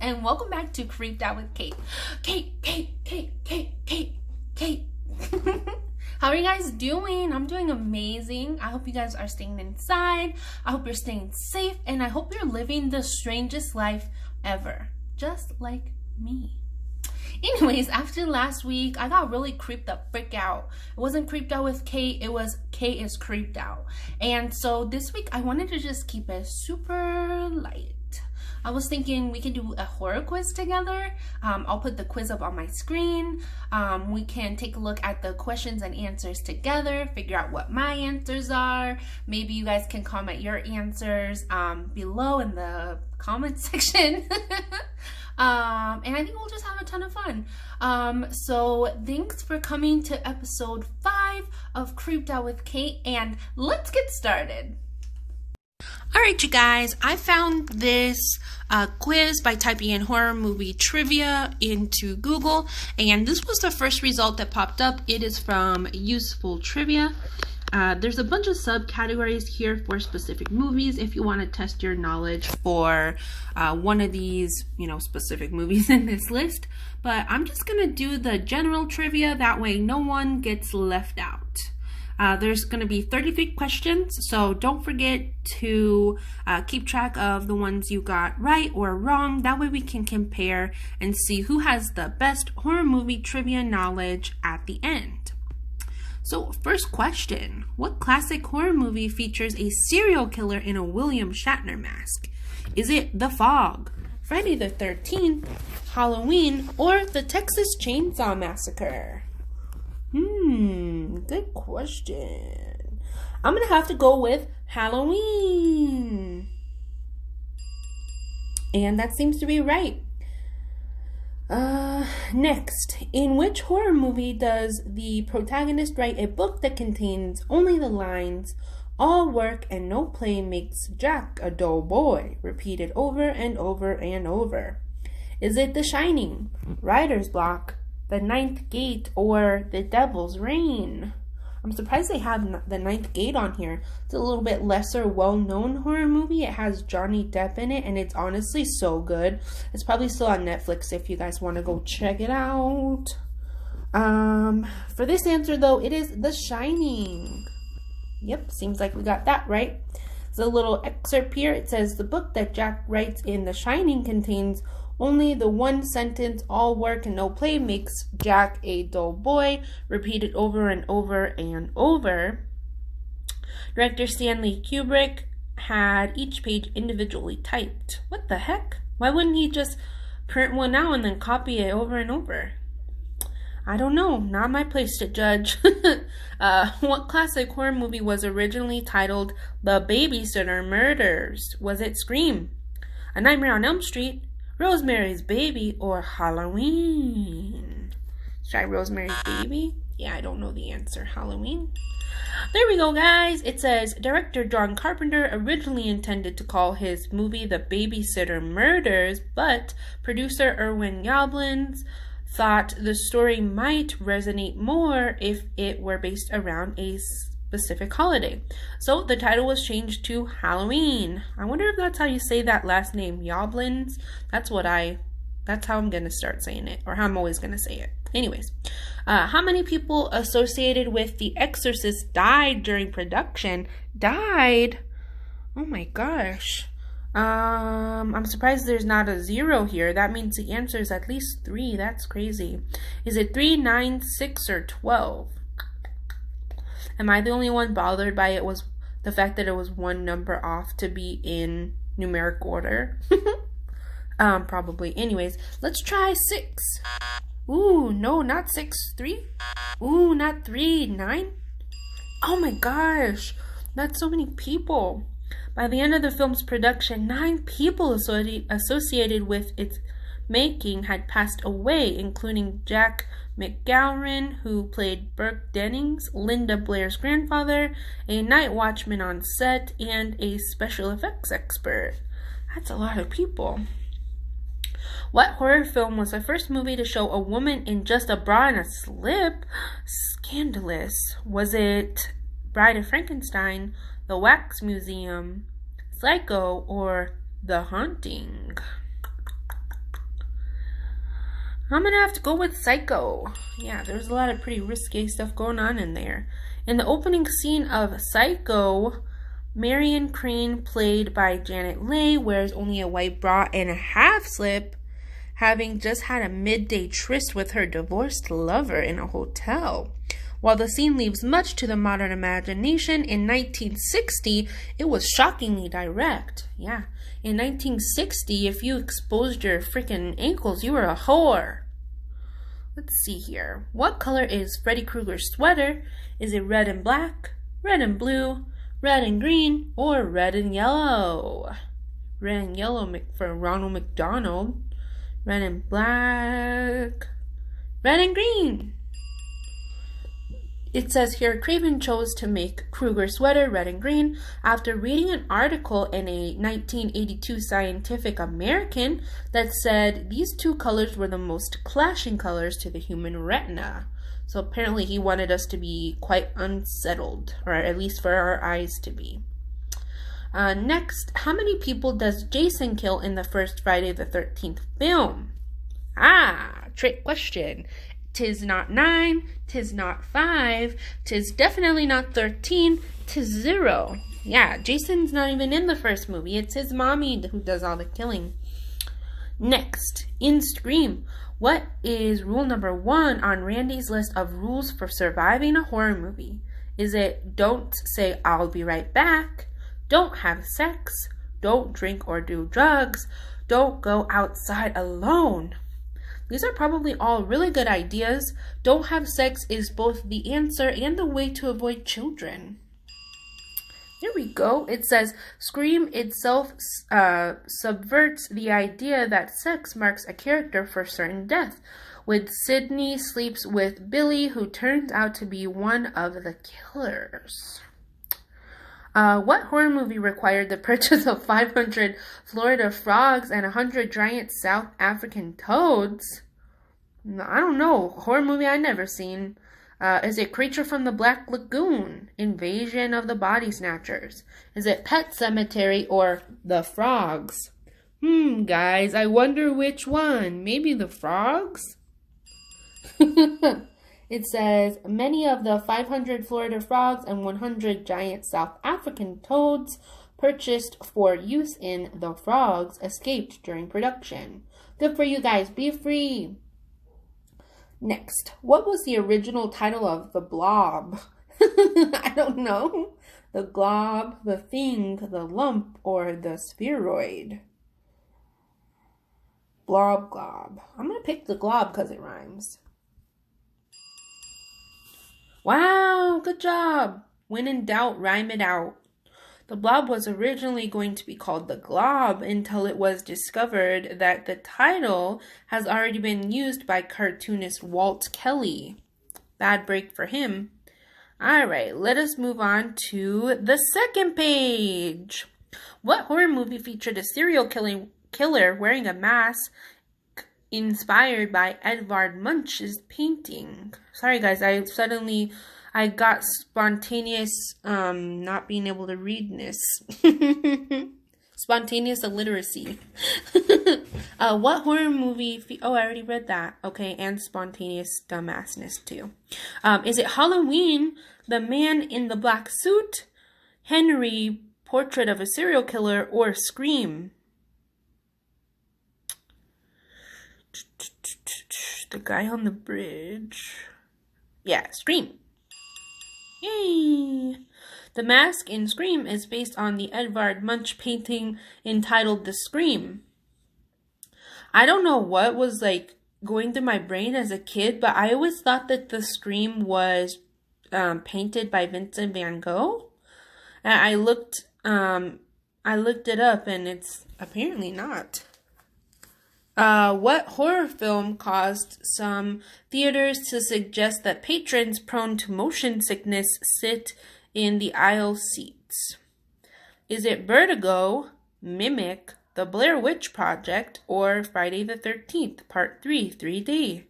and welcome back to Creeped Out with Kate. Kate. How are you guys doing? I'm doing amazing. I hope you guys are staying inside. I hope you're staying safe, and I hope you're living the strangest life ever, just like me. Anyways, after last week, I got really creeped the frick out. It wasn't Creeped Out with Kate, it was Kate is creeped out. And so this week, I wanted to just keep it super light. I was thinking we can do a horror quiz together. I'll put the quiz up on my screen. We can take a look at the questions and answers together, figure out what my answers are. Maybe you guys can comment your answers below in the comment section. And I think we'll just have a ton of fun. So thanks for coming to episode 5 of Creeped Out with Kate, and let's get started. Alright, you guys, I found this quiz by typing in horror movie trivia into Google, and this was the first result that popped up. It is from Useful Trivia. There's a bunch of subcategories here for specific movies if you want to test your knowledge for one of these, specific movies in this list. But I'm just going to do the general trivia. That way no one gets left out. There's going to be 33 questions, so don't forget to keep track of the ones you got right or wrong. That way we can compare and see who has the best horror movie trivia knowledge at the end. So, first question. What classic horror movie features a serial killer in a William Shatner mask? Is it The Fog, Friday the 13th, Halloween, or the Texas Chainsaw Massacre? Good question. I'm gonna have to go with Halloween. And that seems to be right. Next, in which horror movie does the protagonist write a book that contains only the lines, "All work and no play makes Jack a dull boy," repeated over and over and over? Is it The Shining, Writer's Block, The Ninth Gate, or The Devil's Rain? I'm surprised they have The Ninth Gate on here. It's a little bit lesser well-known horror movie. It has Johnny Depp in it, and it's honestly so good. It's probably still on Netflix if you guys want to go check it out. For this answer, though, it is The Shining. Yep, seems like we got that right. There's a little excerpt here. It says, the book that Jack writes in The Shining contains only the one sentence, "All work and no play makes Jack a dull boy," repeated over and over and over. Director Stanley Kubrick had each page individually typed. What the heck? Why wouldn't he just print one out and then copy it over and over? I don't know. Not my place to judge. What classic horror movie was originally titled The Babysitter Murders? Was it Scream, A Nightmare on Elm Street, Rosemary's Baby, or Halloween? Let's try Rosemary's Baby. Yeah, I don't know the answer. Halloween. There we go, guys. It says, director John Carpenter originally intended to call his movie The Babysitter Murders, but producer Irwin Yablans thought the story might resonate more if it were based around a specific holiday. So the title was changed to Halloween. I wonder if that's how you say that last name, Yablans. That's how I'm gonna start saying it, or how I'm always gonna say it. Anyways, how many people associated with The Exorcist died during production? Died? Oh my gosh. I'm surprised there's not a 0 here. That means the answer is at least 3. That's crazy. Is it 3, 9, 6, or 12? Am I the only one bothered by it was the fact that it was one number off to be in numeric order? Probably. Anyways, let's try 6. Ooh, no, not 6. 3? Ooh, not 3. 9? Oh my gosh. That's so many people. By the end of the film's production, 9 people associated with its making had passed away, including Jack McGowan, who played Burke Dennings, Linda Blair's grandfather, a night watchman on set, and a special effects expert. That's a lot of people. What horror film was the first movie to show a woman in just a bra and a slip? Scandalous. Was it Bride of Frankenstein, The Wax Museum, Psycho, or The Haunting? I'm gonna have to go with Psycho. Yeah, there's a lot of pretty risque stuff going on in there. In the opening scene of Psycho, Marion Crane, played by Janet Leigh, wears only a white bra and a half slip, having just had a midday tryst with her divorced lover in a hotel. While the scene leaves much to the modern imagination, in 1960, it was shockingly direct. Yeah, in 1960, if you exposed your freaking ankles, you were a whore. Let's see here. What color is Freddy Krueger's sweater? Is it red and black, red and blue, red and green, or red and yellow? Red and yellow for Ronald McDonald. Red and black, red and green. It says here, Craven chose to make Krueger's sweater red and green after reading an article in a 1982 Scientific American that said these two colors were the most clashing colors to the human retina. So apparently he wanted us to be quite unsettled, or at least for our eyes to be. Next, how many people does Jason kill in the first Friday the 13th film? Trick question. 'Tis not 9, 'tis not 5, 'tis definitely not 13, 'tis 0. Yeah, Jason's not even in the first movie. It's his mommy who does all the killing. Next, in Scream, what is rule number 1 on Randy's list of rules for surviving a horror movie? Is it don't say I'll be right back, don't have sex, don't drink or do drugs, don't go outside alone? These are probably all really good ideas. Don't have sex is both the answer and the way to avoid children. Here we go. It says, Scream itself subverts the idea that sex marks a character for certain death, when Sidney sleeps with Billy, who turns out to be one of the killers. What horror movie required the purchase of 500 Florida frogs and 100 giant South African toads? I don't know. Horror movie I never seen. Is it Creature from the Black Lagoon? Invasion of the Body Snatchers? Is it Pet Sematary or The Frogs? Guys, I wonder which one. Maybe the frogs? It says, many of the 500 Florida frogs and 100 giant South African toads purchased for use in The Frogs escaped during production. Good for you guys. Be free. Next, what was the original title of The Blob? I don't know. The glob, the thing, the lump, or the spheroid? Blob, glob. I'm going to pick the glob because it rhymes. Wow, good job. When in doubt, rhyme it out. The Blob was originally going to be called The Glob until it was discovered that the title has already been used by cartoonist Walt Kelly. Bad break for him. Alright, let us move on to the second page. What horror movie featured a serial killer wearing a mask inspired by Edvard Munch's painting? Sorry guys, I got spontaneous, not being able to read this. Spontaneous illiteracy. What horror movie... I already read that. Okay, and spontaneous dumbassness too. Is it Halloween, The Man in the Black Suit, Henry, Portrait of a Serial Killer, or Scream? The Guy on the Bridge. Yeah, Scream. Yay! The mask in Scream is based on the Edvard Munch painting entitled The Scream. I don't know what was like going through my brain as a kid, but I always thought that The Scream was painted by Vincent van Gogh. And I looked it up and it's apparently not. What horror film caused some theaters to suggest that patrons prone to motion sickness sit in the aisle seats? Is it Vertigo, Mimic, The Blair Witch Project, or Friday the 13th, Part 3, 3D?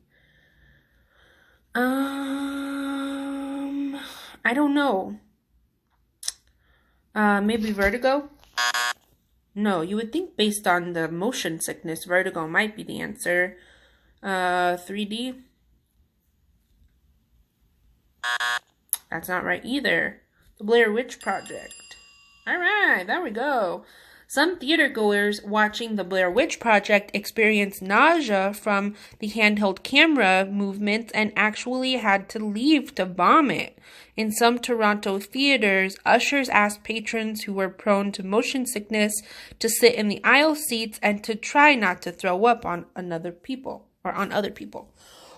I don't know. Maybe Vertigo? No, you would think based on the motion sickness, Vertigo might be the answer. 3D. That's not right either. The Blair Witch Project. Alright, there we go. Some theatergoers watching the Blair Witch Project experienced nausea from the handheld camera movements and actually had to leave to vomit. In some Toronto theaters, ushers asked patrons who were prone to motion sickness to sit in the aisle seats and to try not to throw up on other people.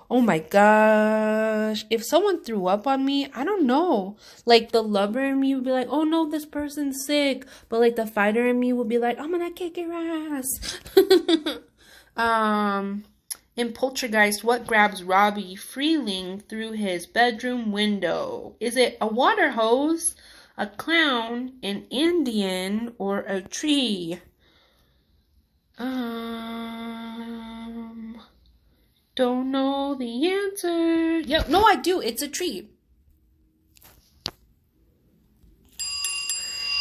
Oh my gosh. If someone threw up on me, I don't know. Like, the lover in me would be like, oh no, this person's sick. But like, the fighter in me would be like, I'm gonna kick your ass. In Poltergeist, what grabs Robbie Freeling through his bedroom window? Is it a water hose, a clown, an Indian, or a tree? Don't know the answer. Yep, no, I do. It's a tree.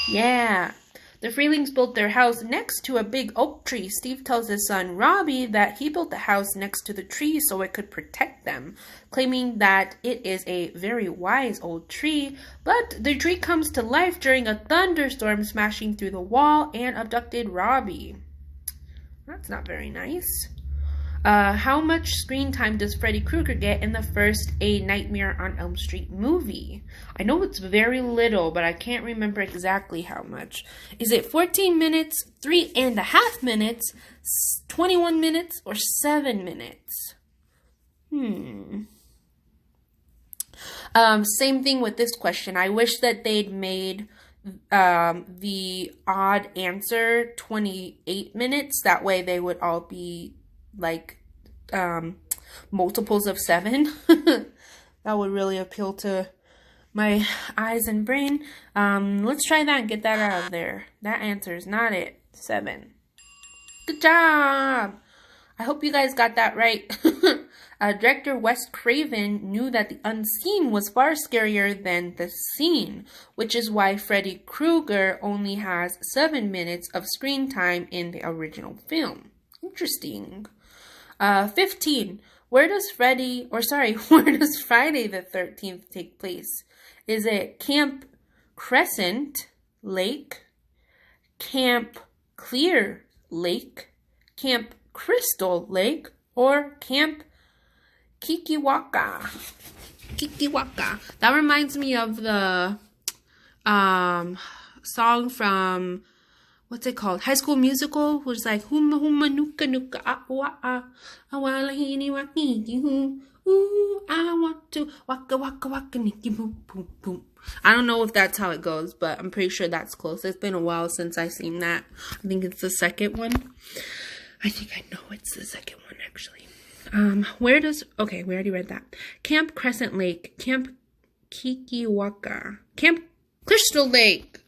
Yeah. The Freelings built their house next to a big oak tree. Steve tells his son Robbie that he built the house next to the tree so it could protect them, claiming that it is a very wise old tree. But the tree comes to life during a thunderstorm, smashing through the wall and abducted Robbie. That's not very nice. How much screen time does Freddy Krueger get in the first A Nightmare on Elm Street movie? I know it's very little, but I can't remember exactly how much. Is it 14 minutes, 3.5 minutes, 21 minutes, or 7 minutes? Same thing with this question. I wish that they'd made the odd answer 28 minutes. That way they would all be like multiples of 7. That would really appeal to my eyes and brain. Let's try that and get that out of there. That answer is not it. 7. Good job. I hope you guys got that right. Director Wes Craven knew that the unseen was far scarier than the seen, which is why Freddy Krueger only has 7 minutes of screen time in the original film. Interesting. 15. Where does Friday the 13th take place? Is it Camp Crescent Lake, Camp Clear Lake, Camp Crystal Lake, or Camp Kikiwaka? Kikiwaka. That reminds me of the song from, what's it called? High School Musical, which is like huma huma nuka nuka ah awala hini waki hoo ooh I want to waka waka waka niki boom boom boom. I don't know if that's how it goes, but I'm pretty sure that's close. It's been a while since I've seen that. I think it's the second one. I think I know it's the second one actually. Okay, we already read that. Camp Crescent Lake, Camp Kikiwaka, Camp Crystal Lake.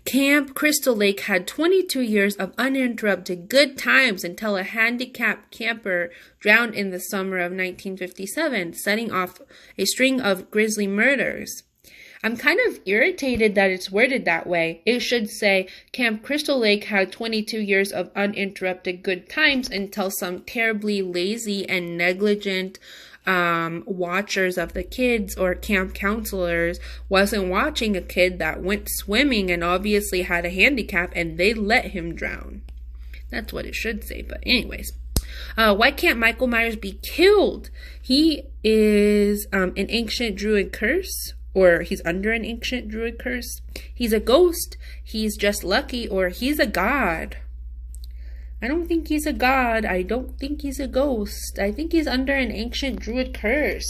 Camp Crystal Lake had 22 years of uninterrupted good times until a handicapped camper drowned in the summer of 1957, setting off a string of grisly murders. I'm kind of irritated that it's worded that way. It should say, Camp Crystal Lake had 22 years of uninterrupted good times until some terribly lazy and negligent watchers of the kids or camp counselors wasn't watching a kid that went swimming and obviously had a handicap and they let him drown. That's what it should say, but anyways. Why can't Michael Myers be killed? He is an ancient druid curse, or he's under an ancient druid curse. He's a ghost, he's just lucky, or he's a god. I don't think he's a god. I don't think he's a ghost. I think he's under an ancient druid curse.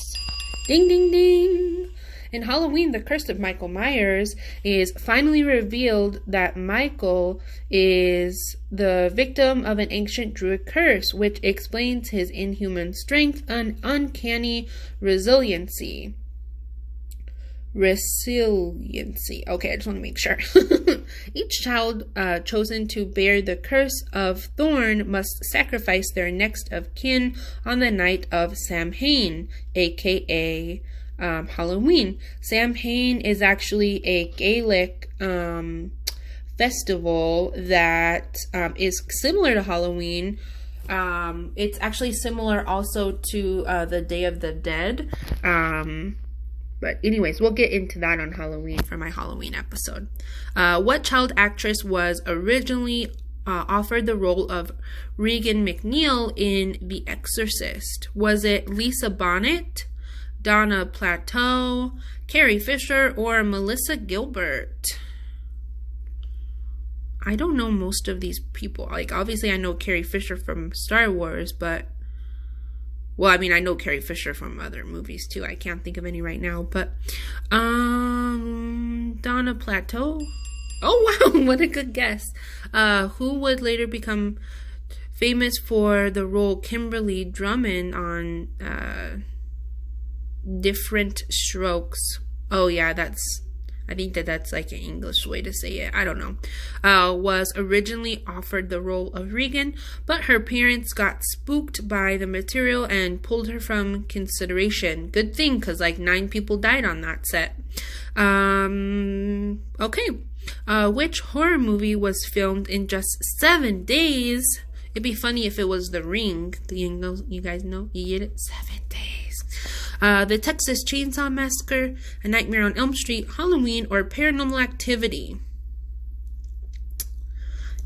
Ding, ding, ding. In Halloween, the Curse of Michael Myers is finally revealed that Michael is the victim of an ancient druid curse, which explains his inhuman strength and uncanny resiliency. Okay, I just want to make sure. Each child chosen to bear the curse of Thorn must sacrifice their next of kin on the night of Samhain, aka Halloween. Samhain is actually a Gaelic festival that is similar to Halloween, It's actually similar also to the Day of the Dead. But anyways, we'll get into that on Halloween for my Halloween episode. What child actress was originally offered the role of Regan MacNeil in The Exorcist? Was it Lisa Bonet, Donna Plateau, Carrie Fisher, or Melissa Gilbert? I don't know most of these people. Like, obviously I know Carrie Fisher from Star Wars, but... Well, I mean, I know Carrie Fisher from other movies, too. I can't think of any right now, but... Donna Plateau? Oh, wow, what a good guess. Who would later become famous for the role Kimberly Drummond on Different Strokes? Oh, yeah, I think that's like an English way to say it. I don't know. Was originally offered the role of Regan, but her parents got spooked by the material and pulled her from consideration. Good thing, because like 9 people died on that set. Okay. Which horror movie was filmed in just 7 days? It'd be funny if it was The Ring. You guys know? You get it? 7 days. The Texas Chainsaw Massacre, A Nightmare on Elm Street, Halloween, or Paranormal Activity?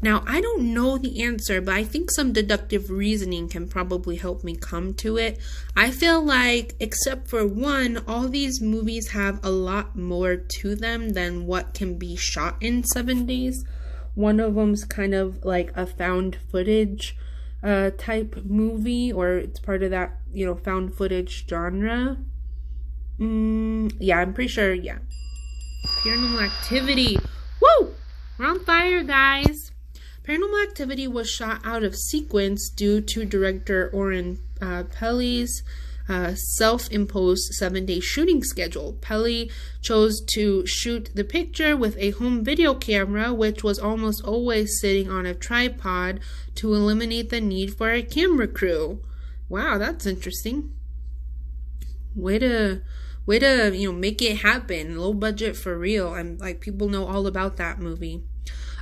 Now, I don't know the answer, but I think some deductive reasoning can probably help me come to it. I feel like, except for one, all these movies have a lot more to them than what can be shot in 7 days. One of them's kind of like a found footage type movie, or it's part of that, found footage genre. Yeah, I'm pretty sure, yeah. Paranormal Activity. Woo! We're on fire, guys. Paranormal Activity was shot out of sequence due to director Oren Peli's self-imposed 7-day shooting schedule. Peli chose to shoot the picture with a home video camera, which was almost always sitting on a tripod to eliminate the need for a camera crew. Wow, that's interesting. Way to make it happen. Low budget for real. And like, people know all about that movie.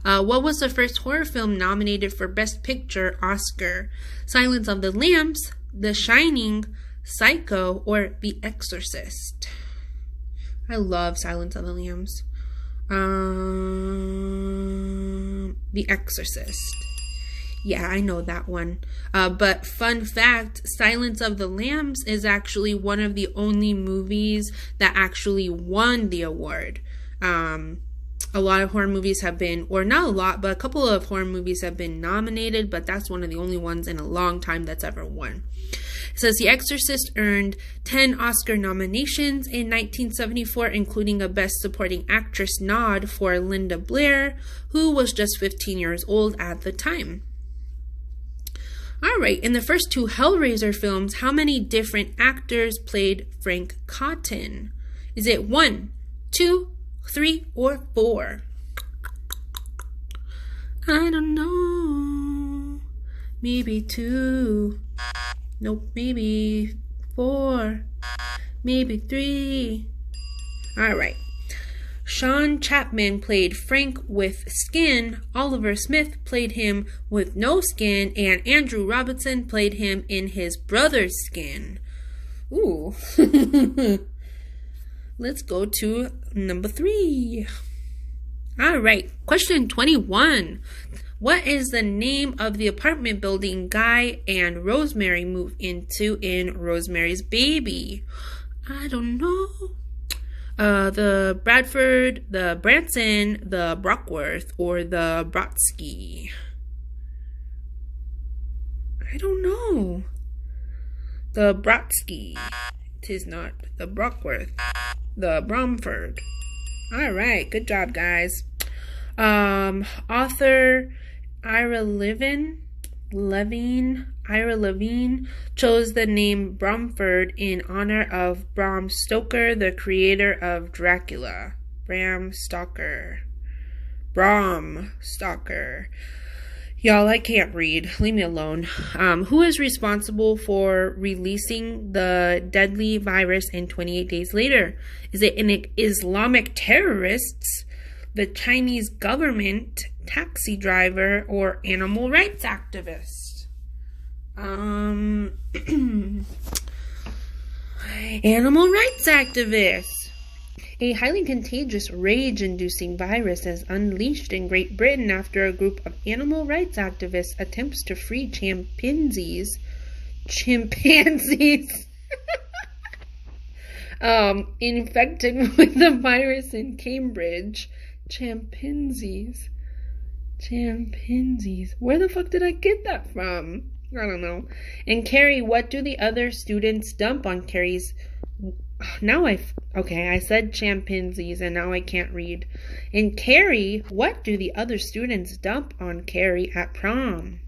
What was the first horror film nominated for Best Picture Oscar? Silence of the Lambs, The Shining, Psycho, or The Exorcist? I love Silence of the Lambs. The Exorcist. Yeah, I know that one. But fun fact, Silence of the Lambs is actually one of the only movies that actually won the award. A lot of horror movies have been, or not a lot, but a couple of horror movies have been nominated, but that's one of the only ones in a long time that's ever won. It says The Exorcist earned 10 Oscar nominations in 1974, including a Best Supporting Actress nod for Linda Blair, who was just 15 years old at the time. Alright, in the first 2 Hellraiser films, how many different actors played Frank Cotton? Is it 1, 2, 3, or 4? I don't know. Maybe 2. Nope, maybe 4. Maybe 3. Alright. Sean Chapman played Frank with skin, Oliver Smith played him with no skin, and Andrew Robinson played him in his brother's skin. Ooh. Let's go to number 3. Alright, question 21. What is the name of the apartment building Guy and Rosemary move into in Rosemary's Baby? I don't know. The Bradford, the Branson, the Brockworth, or the Brodsky? I don't know. The Brodsky. It is not the Brockworth. The Bromford. Alright, good job, guys. Author Ira Levine chose the name Bromford in honor of Bram Stoker, the creator of Dracula. Bram Stoker. Y'all, I can't read. Leave me alone. Who is responsible for releasing the deadly virus in 28 days later? Is it an Islamic terrorists, the Chinese government, taxi driver, or animal rights activist? Um, Animal rights activists. A highly contagious, rage-inducing virus is unleashed in Great Britain after a group of animal rights activists attempts to free chimpanzees infected with the virus in Cambridge. Chimpanzees. Where the fuck did I get that from? I don't know. And Carrie, what do the other students dump on Carrie's... I said chimpanzees and now I can't read. And Carrie, what do the other students dump on Carrie at prom?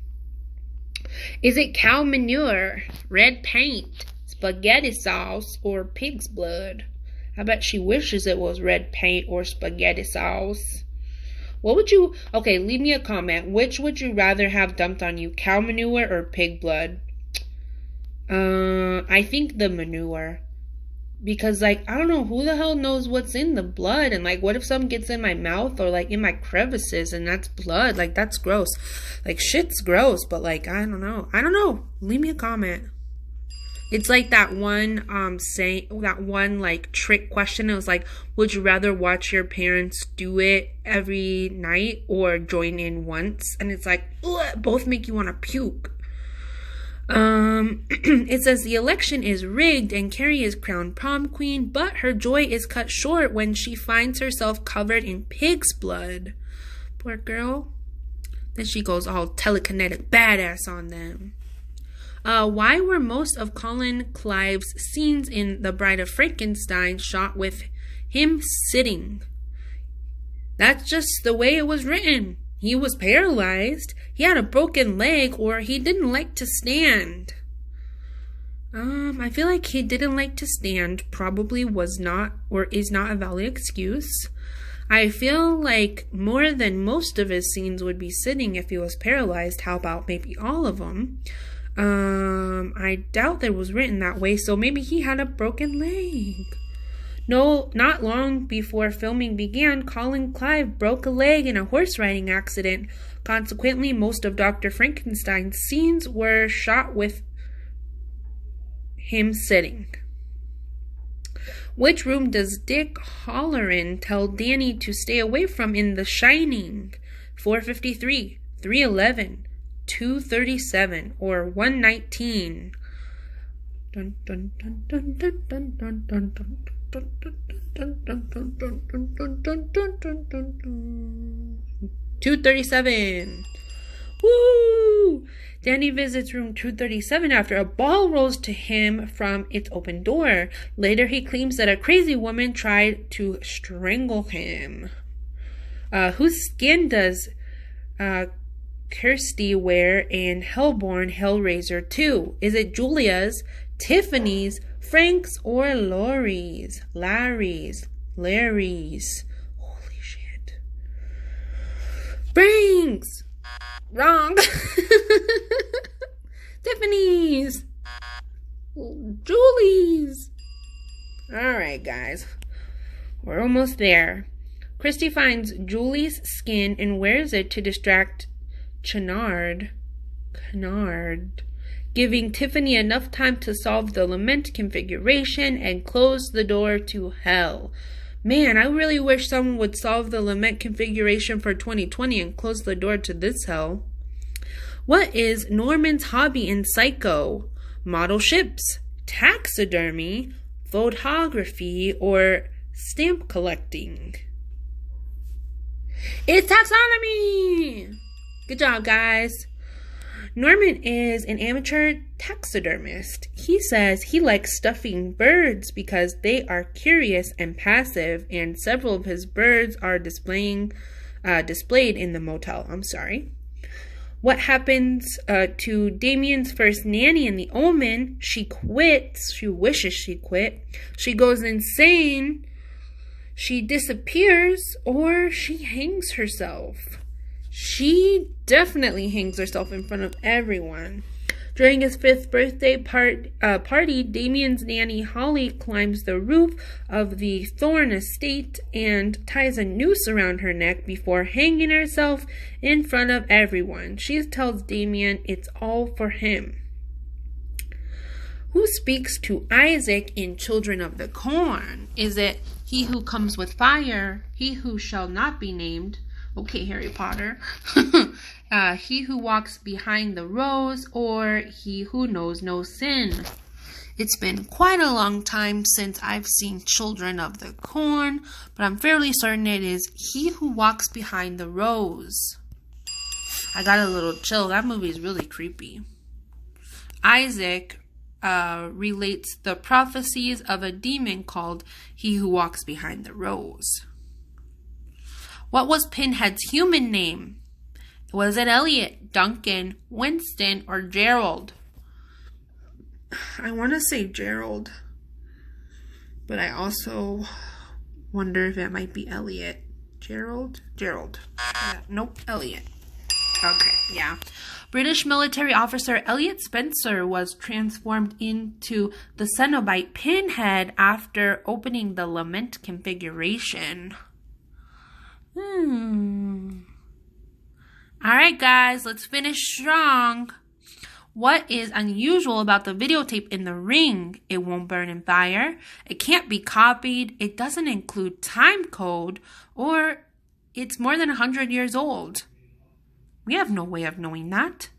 Is it cow manure, red paint, spaghetti sauce, or pig's blood? I bet she wishes it was red paint or spaghetti sauce. Leave me a comment. Which would you rather have dumped on you, cow manure or pig blood? I think the manure. Because, I don't know, who the hell knows what's in the blood? And, what if something gets in my mouth or, in my crevices and that's blood? That's gross. Shit's gross, but, I don't know. I don't know. Leave me a comment. It's that one, trick question. It was would you rather watch your parents do it every night or join in once? And it's both make you want to puke. It says the election is rigged and Carrie is crowned prom queen, but her joy is cut short when she finds herself covered in pig's blood. Poor girl. Then she goes all telekinetic badass on them. Why were most of Colin Clive's scenes in The Bride of Frankenstein shot with him sitting? That's just the way it was written. He was paralyzed. He had a broken leg, or he didn't like to stand. I feel like he didn't like to stand probably was not or is not a valid excuse. I feel like more than most of his scenes would be sitting if he was paralyzed. How about maybe all of them? I doubt that it was written that way, so maybe he had a broken leg. No, not long before filming began, Colin Clive broke a leg in a horse riding accident. Consequently, most of Dr. Frankenstein's scenes were shot with him sitting. Which room does Dick Hallorann tell Danny to stay away from in The Shining? 453, 311, 237, or 119? Dun, dun, dun, dun, dun, dun, dun, dun, dun. 237. Woo! Danny visits room 237 after a ball rolls to him from its open door. Later, he claims that a crazy woman tried to strangle him. Whose skin does Kirsty wear in Hellbourne Hellraiser 2? Is it Julia's, Tiffany's, Frank's, or Larry's? Larry's. Holy shit. Frank's! Wrong. Tiffany's. Julie's. Alright, guys. We're almost there. Christy finds Julie's skin and wears it to distract Canard, giving Tiffany enough time to solve the lament configuration and close the door to hell. Man, I really wish someone would solve the lament configuration for 2020 and close the door to this hell. What is Norman's hobby in Psycho? Model ships, taxidermy, photography, or stamp collecting? It's taxonomy! Good job, guys. Norman is an amateur taxidermist. He says he likes stuffing birds because they are curious and passive, and several of his birds are displayed in the motel. What happens to Damien's first nanny in The Omen? She quits. She wishes she quit. She goes insane. She disappears, or she hangs herself. She definitely hangs herself in front of everyone. During his 5th birthday party, Damien's nanny Holly climbs the roof of the Thorne estate and ties a noose around her neck before hanging herself in front of everyone. She tells Damien it's all for him. Who speaks to Isaac in Children of the Corn? Is it he who comes with fire, he who shall not be named? Okay, Harry Potter. He who walks behind the rose, or he who knows no sin? It's been quite a long time since I've seen Children of the Corn, but I'm fairly certain it is he who walks behind the rose. I got a little chill. That movie is really creepy. Isaac relates the prophecies of a demon called He Who Walks Behind the Rose. What was Pinhead's human name? Was it Elliot, Duncan, Winston, or Gerald? I want to say Gerald, but I also wonder if it might be Elliot. Gerald? Nope, Elliot. Okay, yeah. British military officer Elliot Spencer was transformed into the Cenobite Pinhead after opening the Lament configuration. Alright guys, let's finish strong. What is unusual about the videotape in the ring? It won't burn in fire. It can't be copied. It doesn't include time code. Or it's more than 100 years old. We have no way of knowing that.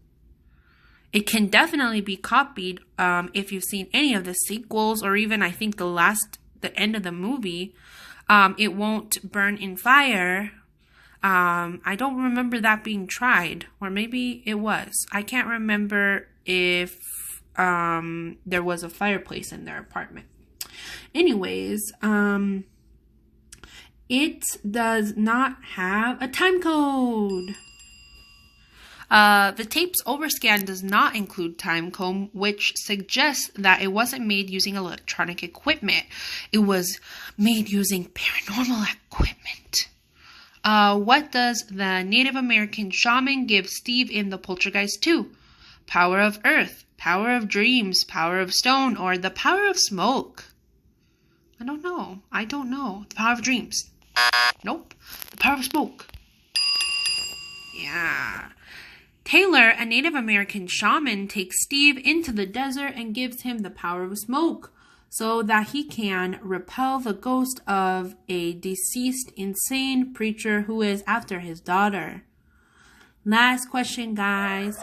It can definitely be copied if you've seen any of the sequels or even I think the end of the movie. It won't burn in fire. I don't remember that being tried, or maybe it was. I can't remember if there was a fireplace in their apartment. Anyways, it does not have a time code. The tape's overscan does not include time code, which suggests that it wasn't made using electronic equipment. It was made using paranormal equipment. What does the Native American shaman give Steve in The Poltergeist 2? Power of earth, power of dreams, power of stone, or the power of smoke? I don't know. The power of dreams. Nope. The power of smoke. Yeah. Taylor, a Native American shaman, takes Steve into the desert and gives him the power of smoke so that he can repel the ghost of a deceased insane preacher who is after his daughter. Last question, guys.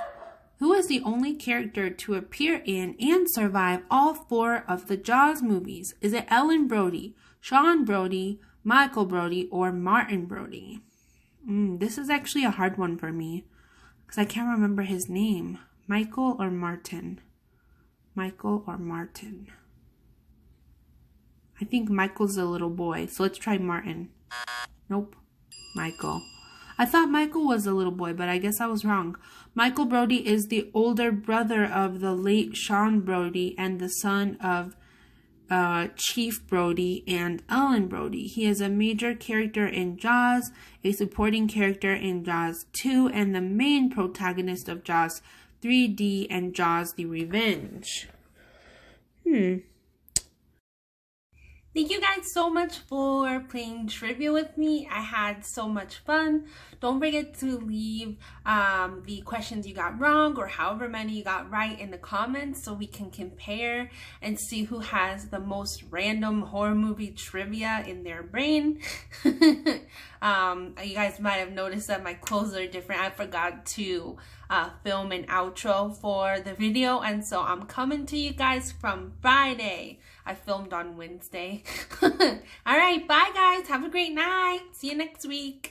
Who is the only character to appear in and survive all 4 of the Jaws movies? Is it Ellen Brody, Sean Brody, Michael Brody, or Martin Brody? This is actually a hard one for me because I can't remember his name. Michael or Martin? I think Michael's a little boy, so let's try Martin. Nope. Michael. I thought Michael was a little boy, but I guess I was wrong. Michael Brody is the older brother of the late Sean Brody and the son of Chief Brody and Ellen Brody. He is a major character in Jaws, a supporting character in Jaws 2, and the main protagonist of Jaws 3D and Jaws the Revenge. Thank you guys so much for playing trivia with me. I had so much fun. Don't forget to leave the questions you got wrong or however many you got right in the comments so we can compare and see who has the most random horror movie trivia in their brain. You guys might have noticed that my clothes are different. I forgot to film an outro for the video, and so I'm coming to you guys from Friday. I filmed on Wednesday. Alright, bye guys. Have a great night. See you next week.